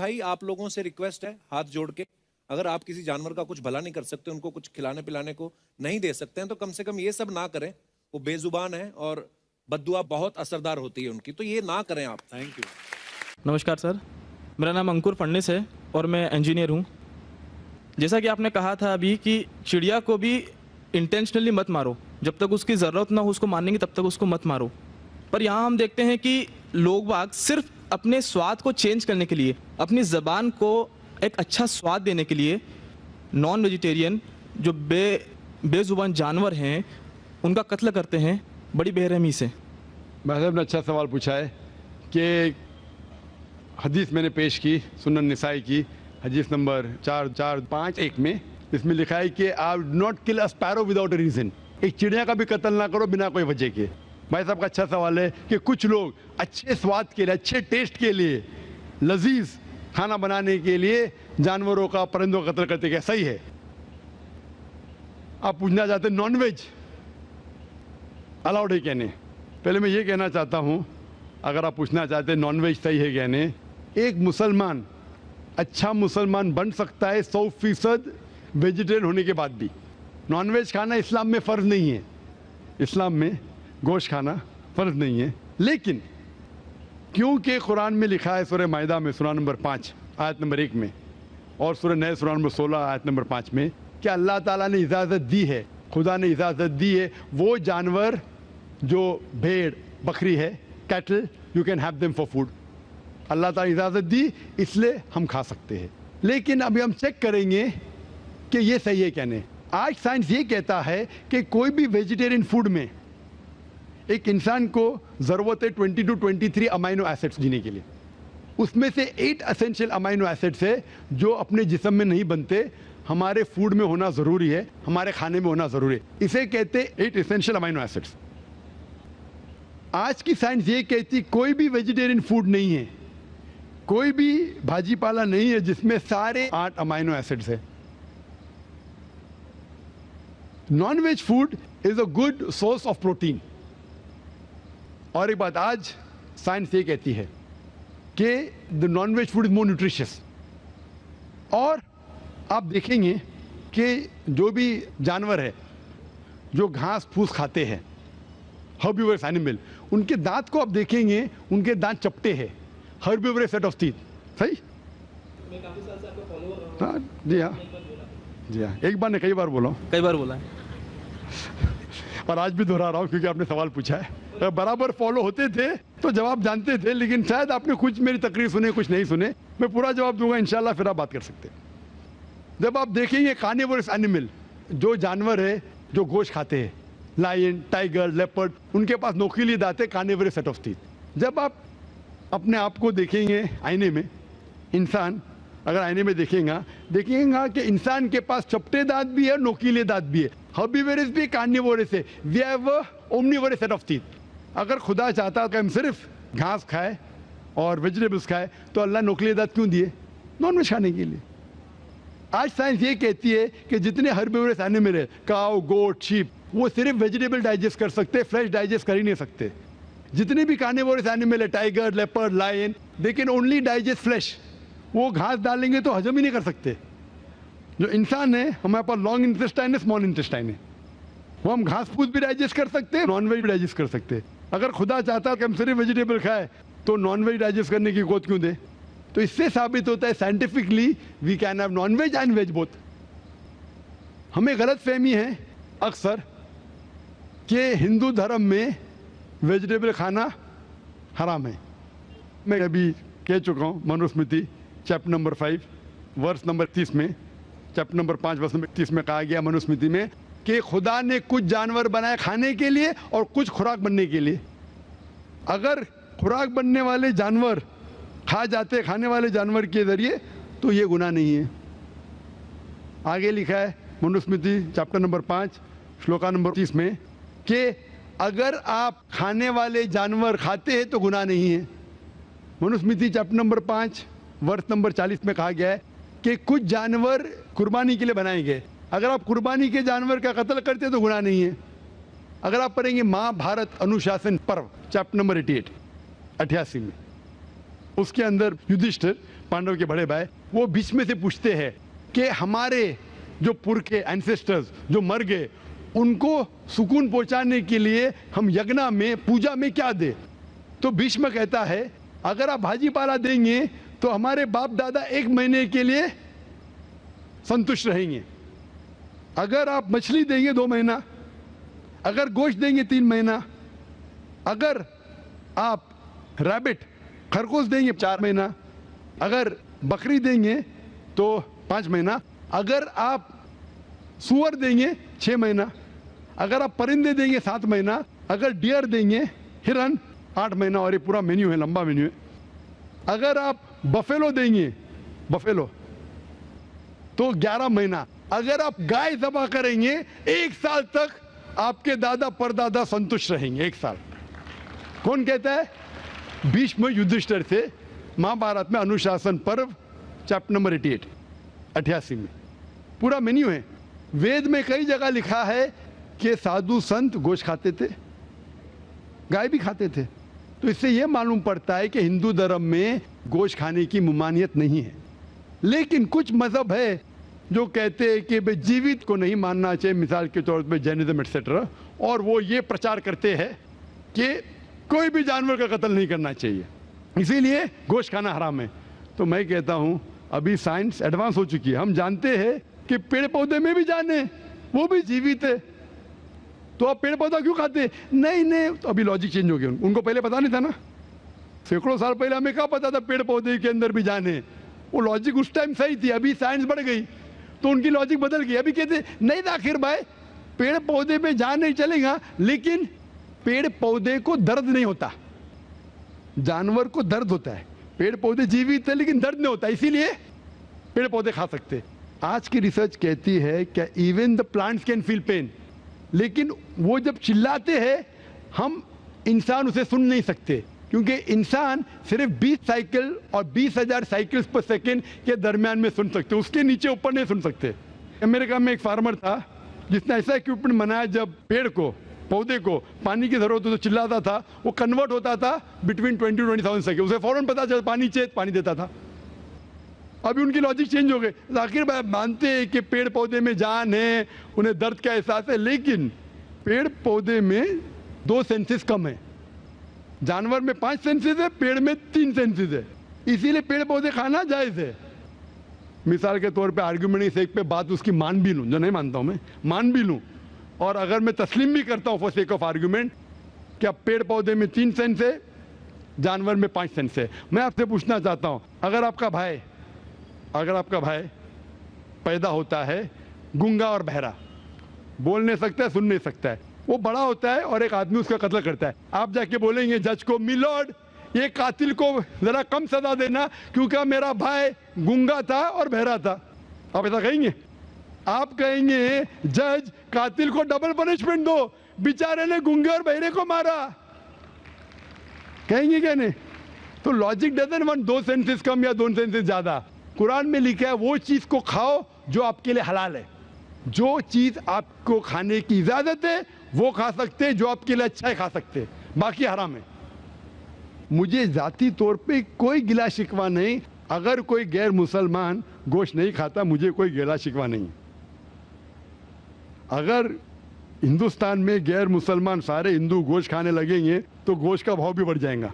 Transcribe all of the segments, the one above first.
भाई आप लोगों से रिक्वेस्ट है हाथ जोड़ के, अगर आप किसी जानवर का कुछ भला नहीं कर सकते, उनको कुछ खिलाने पिलाने को नहीं दे सकते हैं, तो कम से कम ये सब ना करें। वो बेजुबान है और बद्दुआ बहुत असरदार होती है उनकी, तो ये ना करें आप। Thank you. नमस्कार सर, मेरा नाम अंकुर फडणिस है और मैं इंजीनियर हूँ। जैसा कि आपने कहा था अभी कि चिड़िया को भी इंटेंशनली मत मारो, जब तक उसकी ज़रूरत ना हो उसको मारने की तब तक उसको मत मारो। पर यहाँ हम देखते हैं कि लोग बाग सिर्फ अपने स्वाद को चेंज करने के लिए, अपनी ज़बान को एक अच्छा स्वाद देने के लिए नॉन वेजिटेरियन जो बेजुबान जानवर हैं उनका कत्ल करते हैं बड़ी बेरहमी से। भाई साहब ने अच्छा सवाल पूछा है कि हदीस मैंने पेश की सुनन निसाई की हदीस नंबर 4451 में, इसमें लिखा है कि आप not kill a sparrow without a reason. एक चिड़िया का भी कत्ल ना करो बिना कोई वजह के। भाई साहब का अच्छा सवाल है कि कुछ लोग अच्छे स्वाद के लिए, अच्छे टेस्ट के लिए, लजीज खाना बनाने के लिए जानवरों का, परिंदों का कत्ल करते, क्या सही है? आप पूछना चाहते हैं नॉन वेज अलाउड है क्या नहीं? पहले मैं ये कहना चाहता हूँ, अगर आप पूछना चाहते हैं नॉन वेज सही है क्या नहीं, एक मुसलमान अच्छा मुसलमान बन सकता है 100% वेजिटेरियन होने के बाद भी। नॉन वेज खाना इस्लाम में फ़र्ज नहीं है, इस्लाम में गोश्त खाना फ़र्ज नहीं है। लेकिन क्योंकि कुरान में लिखा है सूरह माइदा में सूरह नंबर 5 आयत नंबर 1 में और सूरह नह सूरह नंबर 16 आयत नंबर 5 में कि अल्लाह ताला ने इजाज़त दी है, खुदा ने इजाज़त दी है, वो जानवर जो भेड़ बकरी है, cattle, you can have them for food. Allah ताला इजाज़त दी इसलिए हम खा सकते हैं। लेकिन अभी हम चेक करेंगे कि ये सही है क्या नहीं। आज साइंस ये कहता है कि कोई भी वेजिटेरियन फूड में एक इंसान को ज़रूरत है 20 to 23 अमाइनो एसिड्स जीने के लिए। उसमें से 8 एसेंशियल अमाइनो एसिड्स है जो अपने जिस्म में नहीं बनते, हमारे फूड में होना ज़रूरी है, हमारे खाने में होना ज़रूरी है। इसे कहते 8 एसेंशियल अमाइनो एसिड्स। आज की साइंस ये कहती कोई भी वेजिटेरियन फूड नहीं है, कोई भी भाजी पाला नहीं है जिसमें सारे 8 अमाइनो एसिड्स है। Non veg food is a good source of protein. और एक बात आज साइंस ये कहती है कि the non veg food is more nutritious. और आप देखेंगे कि जो भी जानवर है जो घास फूस खाते हैं, हर्बिवरस एनिमल, उनके दांत को आप देखेंगे, उनके दांत चपटे हैं, हर्बिवरस सेट ऑफ टीथ। सही? मैं काफी साल से आपको फॉलो कर रहा हूं। हाँ जी, हाँ जी, हाँ। एक बार ने कई बार बोला, कई बार बोला है और आज भी दोहरा रहा हूँ क्योंकि आपने सवाल पूछा है। बराबर फॉलो होते थे तो जवाब जानते थे, लेकिन शायद आपने कुछ मेरी तकरीर सुने, कुछ नहीं सुने। मैं पूरा जवाब दूंगा इंशाल्लाह, फिर आप बात कर सकते हैं। जब आप देखेंगे कार्निवोरस एनिमल, जो जानवर है जो गोश्त खाते हैं, लायन, टाइगर, लेपर्ड, उनके पास नोकीली दांत है, कार्निवोरस सेट ऑफ टीथ। जब आप अपने आप को देखेंगे आईने में, इंसान अगर आईने में देखेगा कि इंसान के पास चपटे दांत भी है, नोकीले दांत भी है, हर्बिवोरस भी, कार्निवोरस है। We have omnivorous set of teeth. अगर खुदा चाहता कि हम सिर्फ घास खाए और वेजिटेबल्स खाए तो अल्लाह नोकीले दांत क्यों दिए? नॉन वेज खाने के लिए। आज साइंस ये कहती है कि जितने हर्बिवोरस एनिमल है, काऊ, गोट, शीप, वो सिर्फ वेजिटेबल डाइजेस्ट कर सकते, फ्लैश डाइजेस्ट कर ही नहीं सकते। जितने भी कार्निवोरस एनिमल है, tiger, leopard, lion, they can only digest flesh. वो घास डालेंगे तो हजम ही नहीं कर सकते। जो इंसान है, हमारे पास लॉन्ग इंटेस्टाइन है, स्मॉल इंटेस्टाइन है, वो हम घास फूस भी डाइजेस्ट कर सकते हैं, नॉन वेज भी डाइजेस्ट कर सकते हैं। अगर खुदा चाहता कि हम सिर्फ वेजिटेबल खाए तो नॉन वेज डाइजेस्ट करने की गोद क्यों दे? तो इससे साबित होता है scientifically we can have non veg and veg both. हमें गलत फहमी है अक्सर कि हिंदू धर्म में वेजिटेबल खाना हराम है। मैं अभी कह चुका हूँ, Manusmriti chapter number 5 verse number 30 में, चैप्टर नंबर 5 वर्स नंबर 30 में कहा गया मनुस्मृति में कि खुदा ने कुछ जानवर बनाए खाने के लिए और कुछ खुराक बनने के लिए। अगर खुराक बनने वाले जानवर खा जाते खाने वाले जानवर के जरिए तो ये गुनाह नहीं है। आगे लिखा है Manusmriti chapter number 5 shloka number 30 में कि अगर आप खाने वाले जानवर खाते हैं तो गुनाह नहीं है। मनुस्मृति चैप्टर नंबर 5 वर्ष नंबर 40 में कहा गया है कि कुछ जानवर कुर्बानी के लिए बनाए गए, अगर आप कुर्बानी के जानवर का कत्ल करते हैं तो गुनाह नहीं है। अगर आप पढ़ेंगे महाभारत अनुशासन पर्व चैप्टर नंबर 88 में, उसके अंदर युधिष्ठिर पांडव के बड़े भाई, वो भीष्म से पूछते हैं कि हमारे जो पुरखे एंसेस्टर्स जो मर गए उनको सुकून पहुंचाने के लिए हम यज्ञ में पूजा में क्या दे। तो भीष्म कहता है अगर आप भाजी पाला देंगे तो हमारे बाप दादा 1 महीने के लिए संतुष्ट रहेंगे, अगर आप मछली देंगे 2 महीना, अगर गोश्त देंगे 3 महीना, अगर आप रैबिट खरगोश देंगे 4 महीना, अगर बकरी देंगे तो 5 महीना, अगर आप सुअर देंगे 6 महीना, अगर आप परिंदे देंगे 7 महीना, अगर डियर देंगे हिरन 8 महीना। और ये पूरा मेन्यू है, लंबा मेन्यू है। अगर आप बफेलो देंगे बफेलो तो 11 महीना, अगर आप गाय ज़बह करेंगे 1 साल तक आपके दादा परदादा संतुष्ट रहेंगे। 1 साल। कौन कहता है? भीष्म युधिष्ठिर से महाभारत में अनुशासन पर्व चैप्टर नंबर 88 में पूरा मेन्यू है। वेद में कई जगह लिखा है कि साधु संत गोश्त खाते थे, गाय भी खाते थे। तो इससे यह मालूम पड़ता है कि हिंदू धर्म में गोश्त खाने की ममानियत नहीं है। लेकिन कुछ मजहब है जो कहते हैं कि भाई जीवित को नहीं मानना चाहिए, मिसाल के तौर पर जैनिज्म एक्सेट्रा, और वो ये प्रचार करते हैं कि कोई भी जानवर का कत्ल नहीं करना चाहिए, इसीलिए गोश्त खाना हराम है। तो मैं कहता हूं अभी साइंस एडवांस हो चुकी है, हम जानते हैं कि पेड़ पौधे में भी जान है, वो भी जीवित है, तो आप पेड़ पौधा क्यों खाते? नहीं, तो अभी लॉजिक चेंज हो गया। उनको पहले पता नहीं था ना, सैकड़ों साल पहले हमें क्या पता था पेड़ पौधे के अंदर भी जान है। वो लॉजिक उस टाइम सही थी, अभी साइंस बढ़ गई तो उनकी लॉजिक बदल गई। अभी कहते नहीं था आखिर भाई पेड़ पौधे में जान नहीं चलेगा, लेकिन पेड़ पौधे को दर्द नहीं होता, जानवर को दर्द होता है। पेड़ पौधे जीवित है लेकिन दर्द नहीं होता, इसीलिए पेड़ पौधे खा सकते। आज की रिसर्च कहती है कि even the plants can feel pain, लेकिन वो जब चिल्लाते हैं हम इंसान उसे सुन नहीं सकते, क्योंकि इंसान सिर्फ 20 साइकिल और 20,000 साइकिल्स पर सेकेंड के दरमियान में सुन सकते, उसके नीचे ऊपर नहीं सुन सकते। अमेरिका में एक फार्मर था जिसने ऐसा इक्विपमेंट बनाया, जब पेड़ को पौधे को पानी की जरूरत हो तो चिल्लाता था, वो कन्वर्ट होता था बिटवीन 20,000 सेकेंड, उसे फौरन पता चला पानी चाहिए, पानी देता था। अभी उनकी लॉजिक चेंज हो गई। आखिर भाई मानते हैं कि पेड़ पौधे में जान है, उन्हें दर्द का एहसास है, लेकिन पेड़ पौधे में 2 सेंसेस कम है, जानवर में 5 सेंसेस है, पेड़ में 3 सेंसेस है, इसीलिए पेड़ पौधे खाना जायज है। मिसाल के तौर पे आर्ग्यूमेंट इस एक पे बात उसकी मान भी लूं, जो नहीं मानता हूं मैं, मान भी लूं, और अगर मैं तस्लीम भी करता हूं फॉर सेक ऑफ आर्ग्यूमेंट कि अब पेड़ पौधे में 3 सेंस है, जानवर में 5 सेंस है, मैं आपसे पूछना चाहता हूं अगर आपका भाई पैदा होता है गूंगा और बहरा, बोल नहीं सकता है, सुन नहीं सकता है, वो बड़ा होता है और एक आदमी उसका कत्ल करता है, आप जाके बोलेंगे जज को, मिलॉर्ड ये कातिल को जरा कम सजा देना क्योंकि मेरा भाई गूंगा था और बहरा था? आप ऐसा कहेंगे? आप कहेंगे जज कातिल को डबल पनिशमेंट दो, बेचारे ने गूंगे और बहरे को मारा, कहेंगे क्या नहीं? तो लॉजिक डजंट वांट 2 सेंसेस कम या 2 सेंसेस ज्यादा। कुरान में लिखा है वो चीज को खाओ जो आपके लिए हलाल है, जो चीज आपको खाने की इजाजत है वो खा सकते हैं, जो आपके लिए अच्छा है खा सकते हैं, बाकी हराम है। मुझे जाती तौर पे कोई गिला शिकवा नहीं, अगर कोई गैर मुसलमान गोश्त नहीं खाता मुझे कोई गिला शिकवा नहीं। अगर हिंदुस्तान में गैर मुसलमान सारे हिंदू गोश्त खाने लगेंगे तो गोश्त का भाव भी बढ़ जाएगा।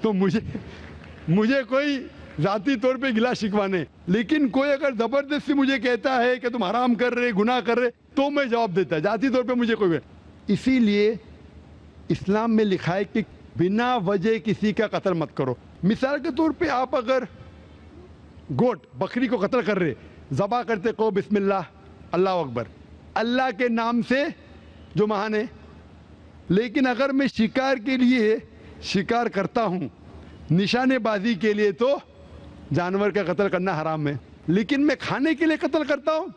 तो मुझे कोई जाती तौर पे गिला शिकवा नहीं, लेकिन कोई अगर जबरदस्ती मुझे कहता है कि तुम हराम कर रहे, गुनाह कर रहे, तो मैं जवाब देता है। जाती तौर पे मुझे कोई, इसीलिए इस्लाम में लिखा है कि बिना वजह किसी का कत्ल मत करो। मिसाल के तौर पे आप अगर गोट बकरी को कत्ल कर रहे, ज़बा करते को बिस्मिल्लाह अल्लाह अकबर, अल्लाह के नाम से जो महान है, लेकिन अगर मैं शिकार के लिए शिकार करता हूँ, निशानेबाजी के लिए, तो जानवर का कत्ल करना हराम है, लेकिन मैं खाने के लिए कत्ल करता हूँ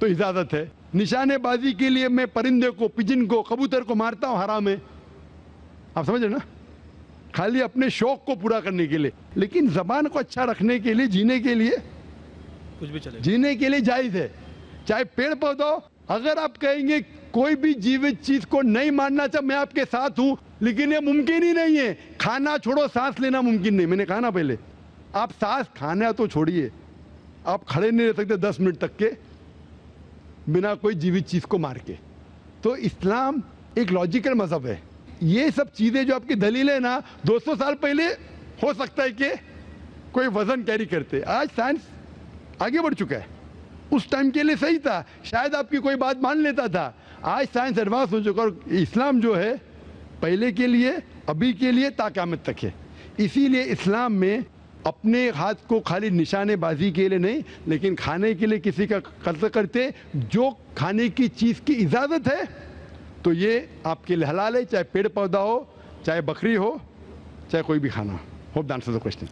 तो इजाज़त है। निशानेबाजी के लिए मैं परिंदे को, पिजन को, कबूतर को मारता हूँ, हराम है। आप समझ रहे ना? खाली अपने शौक को पूरा करने के लिए, लेकिन जबान को अच्छा रखने के लिए, जीने के लिए कुछ भी चलेगा, जीने के लिए जायज है। चाहे पेड़ पौधा, अगर आप कहेंगे कोई भी जीवित चीज को नहीं मानना चाहिए, मैं आपके साथ हूं, लेकिन ये मुमकिन ही नहीं है। खाना छोड़ो, सांस लेना मुमकिन नहीं, मैंने कहा ना पहले, आप सांस खाना तो छोड़िए, आप खड़े नहीं रह सकते 10 मिनट तक के बिना कोई जीवित चीज़ को मार के। तो इस्लाम एक लॉजिकल मज़हब है। ये सब चीज़ें जो आपकी दलील है ना, 200 साल पहले हो सकता है कि कोई वजन कैरी करते, आज साइंस आगे बढ़ चुका है। उस टाइम के लिए सही था, शायद आपकी कोई बात मान लेता था। आज साइंस एडवांस हो चुका और इस्लाम जो है पहले के लिए, अभी के लिए, ता क़यामत तक है। इसीलिए इस्लाम में अपने हाथ को खाली निशानेबाजी के लिए नहीं, लेकिन खाने के लिए किसी का कत्ल करते, जो खाने की चीज़ की इजाज़त है तो ये आपके लिए हलाल है, चाहे पेड़ पौधा हो, चाहे बकरी हो, चाहे कोई भी खाना हो। Hope the answer the question.